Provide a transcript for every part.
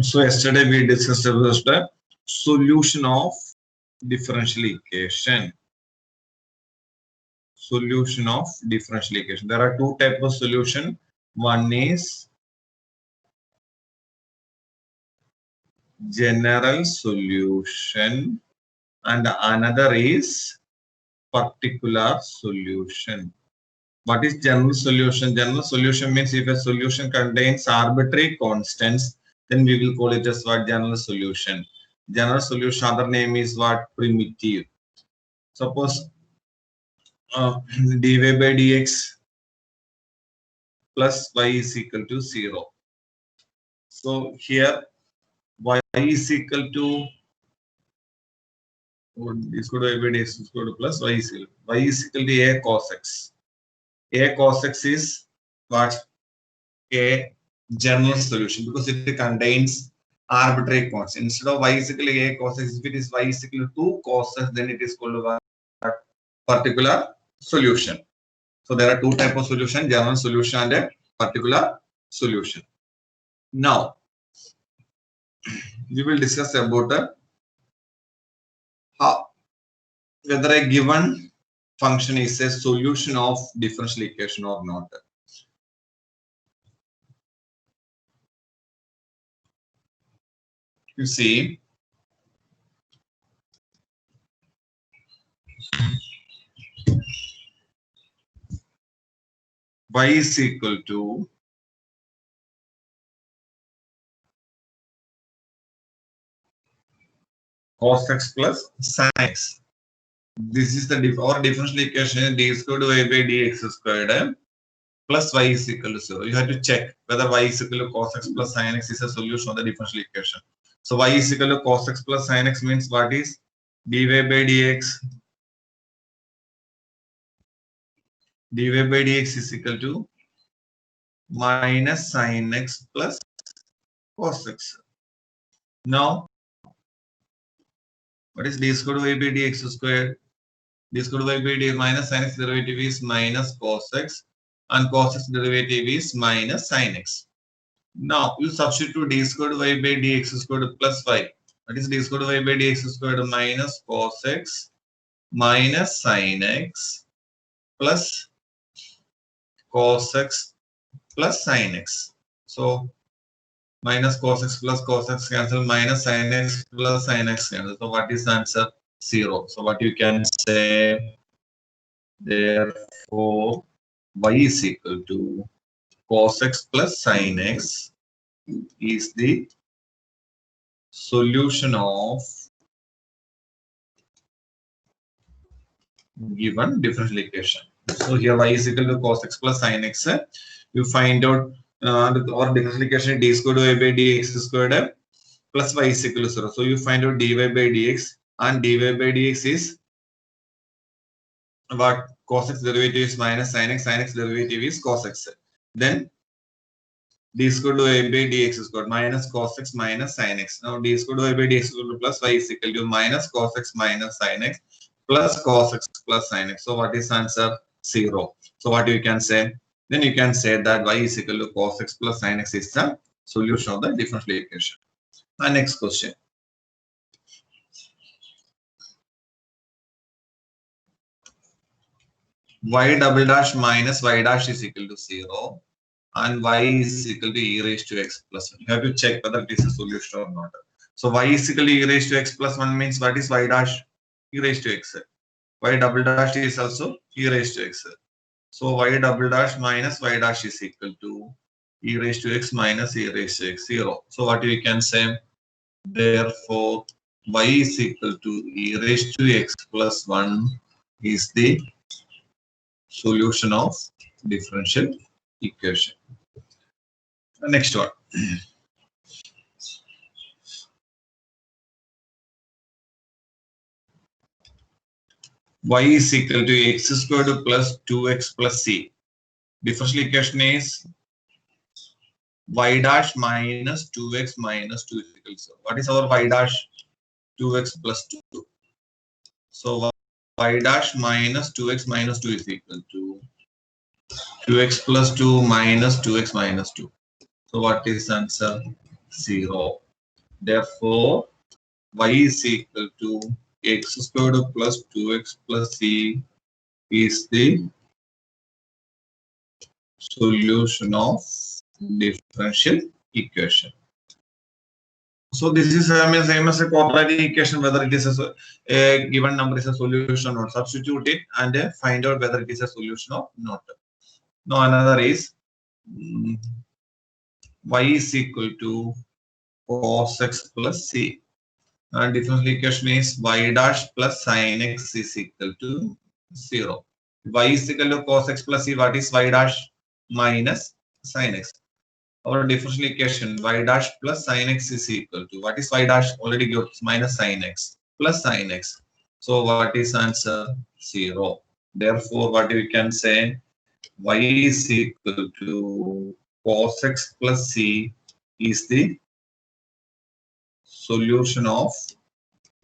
So yesterday we discussed about the solution of differential equation. Solution of differential equation. There are two types of solution. One is general solution and another is particular solution. What is general solution? General solution means if a solution contains arbitrary constants, then we will call it as what? General solution. General solution, other name is what? Primitive. Suppose dy by dx plus y is equal to 0. So here y is equal to is equal to y by dx is equal to plus y is equal to a cos x. A cos x is what? A general solution because it contains arbitrary constants. Instead of y is equal to a cos x, if it is y is equal to 2 cos x, then it is called a particular solution. So there are two types of solution: general solution and a particular solution. Now we will discuss about how whether a given function is a solution of differential equation or not. You see, y is equal to cos x plus sin x. This is the differential equation d squared y by dx squared plus y is equal to 0. You have to check whether y is equal to cos x plus sin x is a solution of the differential equation. So y is equal to cos x plus sin x means what is dy by dx? dy by dx is equal to minus sin x plus cos x. Now, what is d squared y by dx squared? D squared y by dx minus sin x derivative is minus cos x and cos x derivative is minus sin x. Now you substitute d squared y by dx squared plus y. That is d squared y by dx squared minus cos x minus sin x plus cos x plus sin x. So minus cos x plus cos x cancel, minus sin x plus sin x cancel. So what is the answer? 0. So what you can say, therefore y is equal to cos x plus sin x is the solution of given differential equation. So here y is equal to cos x plus sin x. You find out or differential equation d squared y by dx squared plus y is equal to 0. So you find out dy by dx, and dy by dx is what? Cos x derivative is minus sin x derivative is cos x. Then d squared y by dx squared minus cos x minus sin x. Now d squared y by dx squared plus y is equal to minus cos x minus sin x plus cos x plus sin x. So what is answer? 0. So what you can say? Then you can say that y is equal to cos x plus sin x is the solution of the differential equation. And next question. Y double dash minus y dash is equal to 0 and y is equal to e raised to x plus 1. You have to check whether it is a solution or not. So y is equal to e raised to x plus 1 means what is y dash? E raised to x. Y double dash is also e raised to x. So y double dash minus y dash is equal to e raised to x minus e raised to x 0. So what we can say? Therefore y is equal to e raised to x plus 1 is the solution of differential equation. The next one. Y is equal to x squared plus 2x plus c. Differential equation is y dash minus 2x minus 2 is equal to 0. What is our y dash? 2x plus 2. So y dash minus 2x minus 2 is equal to 2x plus 2 minus 2x minus 2. So what is answer? 0. Therefore, y is equal to x squared plus 2x plus c is the solution of differential equation. So this is same as a quadratic equation, whether it is a given number is a solution or not. Substitute it and find out whether it is a solution or not. Now another is y is equal to cos x plus c. And differential equation is y dash plus sin x is equal to 0. Y is equal to cos x plus c. What is y dash? Minus sin x. Our differential equation y dash plus sin x is equal to, what is y dash? Already got minus sin x plus sin x. So what is answer? 0. Therefore, what we can say, y is equal to cos x plus c is the solution of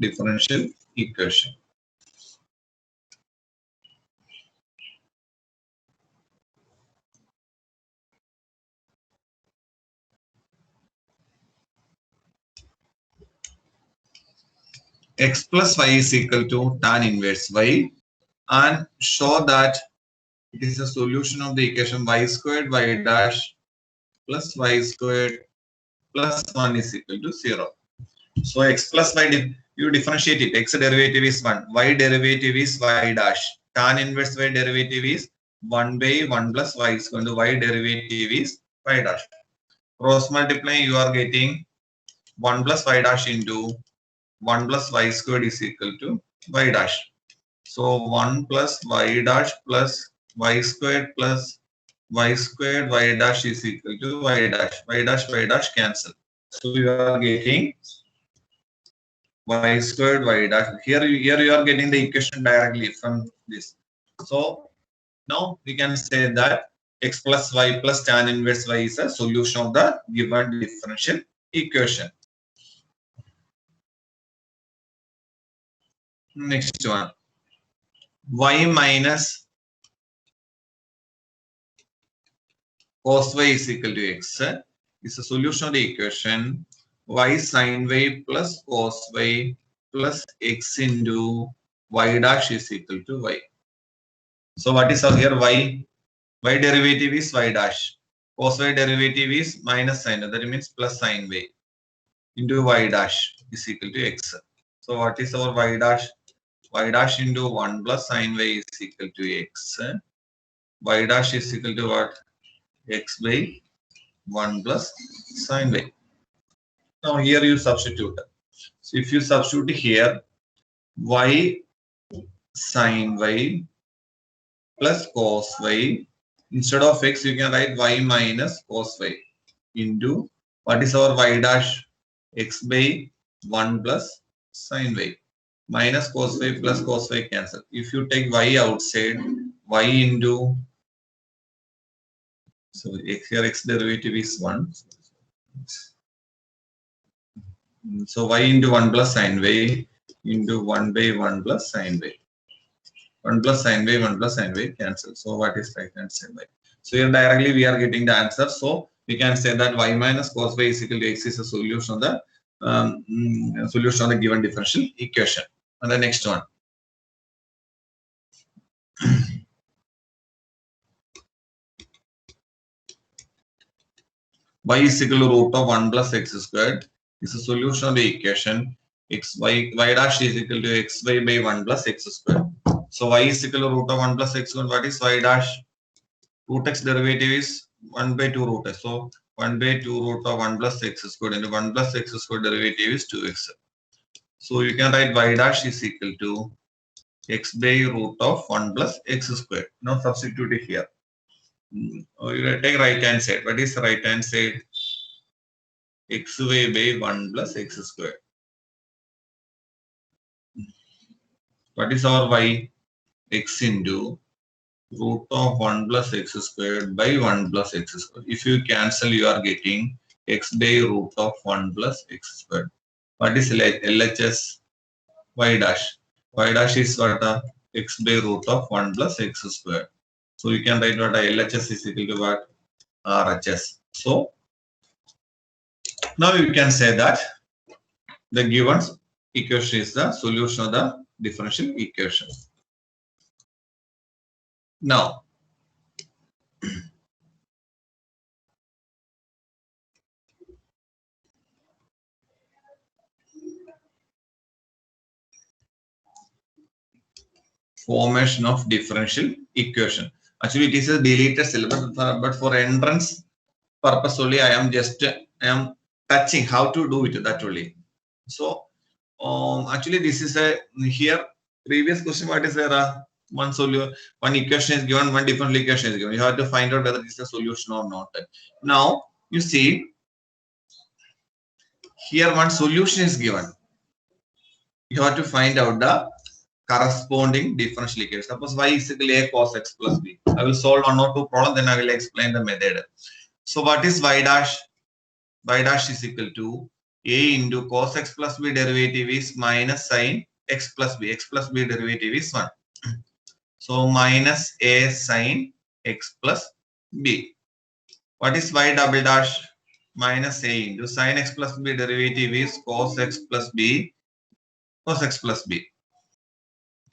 differential equation. X plus y is equal to tan inverse y, and show that it is a solution of the equation y squared y dash plus y squared plus 1 is equal to 0. So x plus y, you differentiate it. X derivative is 1. Y derivative is y dash. Tan inverse y derivative is 1 by 1 plus y is going to y derivative is y dash. Cross multiply, you are getting 1 plus y dash into 1 plus y squared is equal to y dash. So 1 plus y dash plus y squared y dash is equal to y dash cancel. So you are getting y squared y dash. Here you are getting the equation directly from this. So now we can say that x plus y plus tan inverse y is a solution of the given differential equation. Next one, y minus cos y is equal to x is a solution of the equation y sin y plus cos y plus x into y dash is equal to y. So what is here y? Y derivative is y dash. Cos y derivative is minus sin, that means plus sin y into y dash is equal to x. So what is our y dash? Y dash into 1 plus sin y is equal to x. Y dash is equal to what? X by 1 plus sin y. Now here you substitute. So if you substitute here, y sin y plus cos y, instead of x you can write y minus cos y into what is our y dash? X by 1 plus sin y minus cos y plus cos y cancel. If you take y outside, y into, so here x derivative is 1. So y into 1 plus sin y into 1 by 1 plus sin y. 1 plus sin y, 1 plus sin y cancel. So what is right hand side y? So here directly we are getting the answer. So we can say that y minus cos y is equal to x is a solution of the solution of the given differential equation. And the next one. Y is equal to root of 1 plus x squared is a solution of the equation y dash is equal to xy by 1 plus x squared. So y is equal to root of 1 plus x squared. What is y dash? Root x derivative is 1 by 2 root x. So 1 by 2 root of 1 plus x squared into 1 plus x squared derivative is 2x. So you can write y dash is equal to x by root of 1 plus x squared. Now substitute it here. You take right hand side. What is the right hand side? xy by 1 plus x squared. What is our y? X into root of 1 plus x squared by 1 plus x squared. If you cancel, you are getting x by root of 1 plus x squared. What is LHS? Y dash. Y dash is what? x by root of 1 plus x squared. So you can write what LHS is equal to what? RHS. So now you can say that the given equation is the solution of the differential equation. Now, formation of differential equation. Actually, it is a deleted syllabus, but for entrance purpose only, I am touching how to do it, that only. So, actually, this is a here previous question. What is there? One solution, one equation is given, one differential equation is given. You have to find out whether it is a solution or not. Now, you see here one solution is given. You have to find out the corresponding differential equation. Suppose y is equal to a cos x plus b. I will solve one or two problems, then I will explain the method. So what is y dash? Y dash is equal to a into cos x plus b derivative is minus sin x plus b. X plus b derivative is 1. So minus a sin x plus b. What is y double dash? Minus a into sin x plus b derivative is cos x plus b cos x plus b.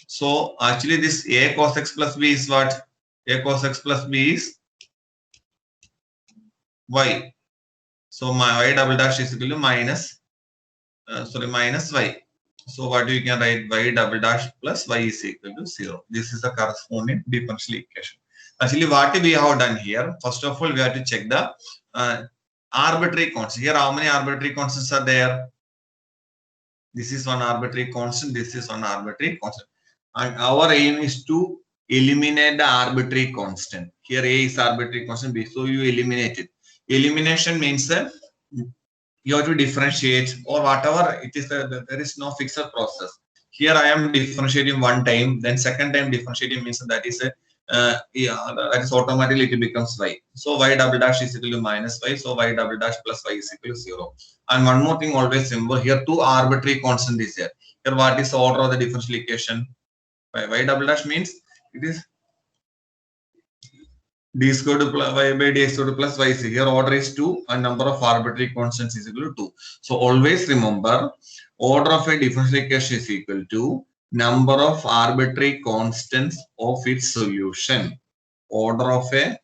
So actually this a cos x plus b is what? A cos x plus b is y. So my y double dash is equal to minus y. So what you can write, y double dash plus y is equal to 0. This is the corresponding differential equation. Actually what we have done here, first of all we have to check the arbitrary constant. Here how many arbitrary constants are there? This is one arbitrary constant, this is one arbitrary constant. And our aim is to eliminate the arbitrary constant. Here a is arbitrary constant b, so you eliminate it. Elimination means that you have to differentiate or whatever it is, there is no fixed process. Here I am differentiating one time, then second time differentiating means that is a that is automatically it becomes y. So y double dash is equal to minus y. So y double dash plus y is equal to 0. And one more thing, always remember here two arbitrary constant is there. Here what is the order of the differential equation? Y double dash means it is d squared to plus y by dx squared plus y. Here order is 2 and number of arbitrary constants is equal to 2. So always remember order of a differential equation is equal to number of arbitrary constants of its solution. Order of a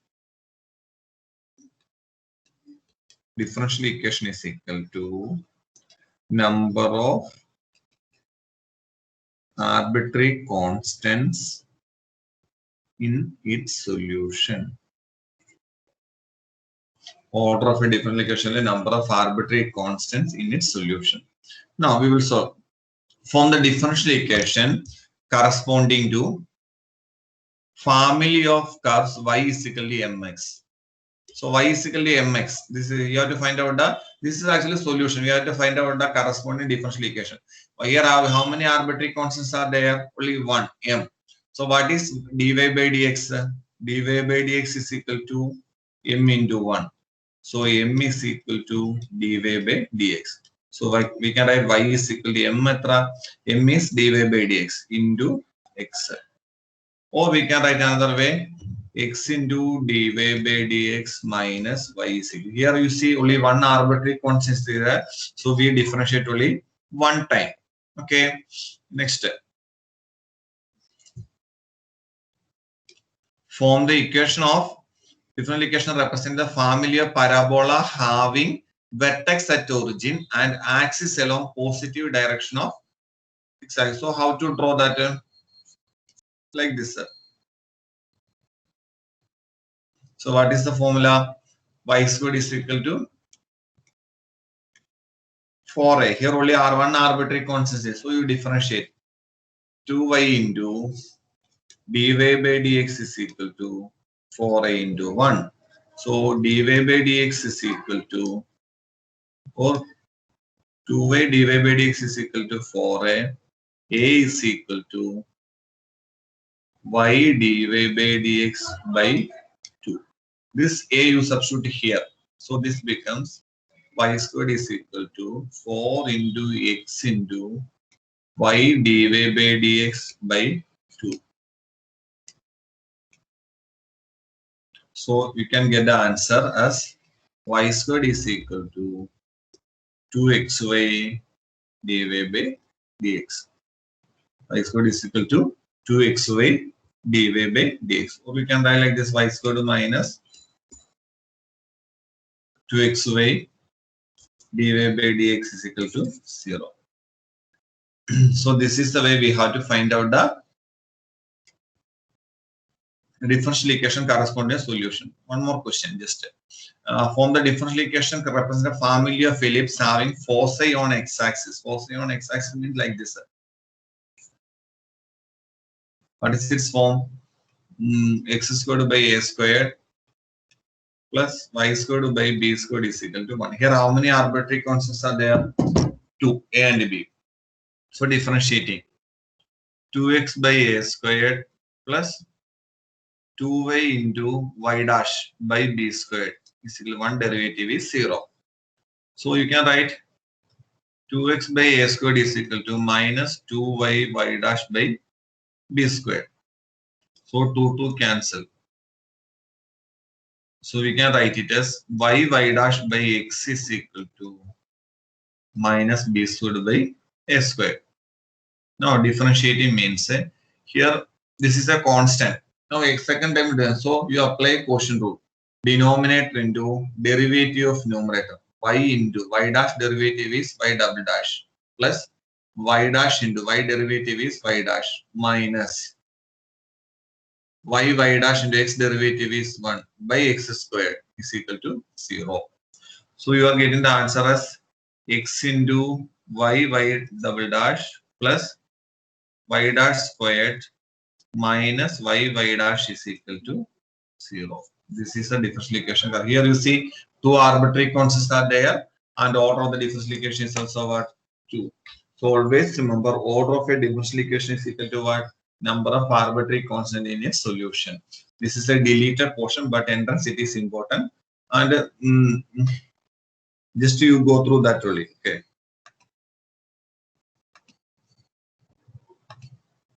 differential equation is equal to number of arbitrary constants in its solution. Order of a differential equation, the number of arbitrary constants in its solution. Now we will solve. Form the differential equation corresponding to family of curves y is equal to mx. So y is equal to mx. This is, you have to find out the, this is actually solution. We have to find out the corresponding differential equation. Here how many arbitrary constants are there? Only one, m. So what is dy by dx? Dy by dx is equal to m into 1. So m is equal to dy by dx. So we can write y is equal to m is dy by dx into x. Or we can write another way, x into dy by dx minus y is equal. Here you see only one arbitrary constant is there. So we differentiate only one time. Okay. Next step. Form the equation of differential equation represent the family of parabola having vertex at origin and axis along positive direction of x-axis. So how to draw that? Like this. So what is the formula? Y squared is equal to 4a. Here only R1 arbitrary constant. So you differentiate 2y into dy by dx is equal to 4a into 1. So dy by dx is equal to, or 2y dy by dx is equal to 4a. A is equal to y dy by dx by 2. This a you substitute here. So this becomes y squared is equal to 4 into x into y dy by dx by 2. So you can get the answer as y squared is equal to 2xy dy by dx. Y squared is equal to 2xy dy by dx. Or we can write like this: y squared minus 2xy dy by dx is equal to 0. So this is the way we have to find out the differential equation corresponding solution. One more question, just form the differential equation represent a family of ellipses having foci on x-axis. Foci on x-axis means like this. What is its form? X squared by a squared plus y squared by b squared is equal to 1. Here, how many arbitrary constants are there? 2, a and b. So differentiating 2x by a squared plus 2y into y dash by b squared is equal to 1 derivative is 0. So you can write 2x by a squared is equal to minus 2y y dash by b squared. So 2 cancel. So we can write it as y dash by x is equal to minus b squared by a squared. Now differentiating means here this is a constant. Now second time, so you apply quotient rule. Denominator into derivative of numerator. Y into y dash derivative is y double dash plus y dash into y derivative is y dash minus y dash into x derivative is 1 by x squared is equal to 0. So you are getting the answer as x into y double dash plus y dash squared minus y dash is equal to 0. This is a differential equation. Here you see two arbitrary constants are there and order of the differential equation is also what? 2. So always remember order of a differential equation is equal to what? Number of arbitrary constant in a solution. This is a deleted portion, but entrance it is important. And just you go through that only. Okay.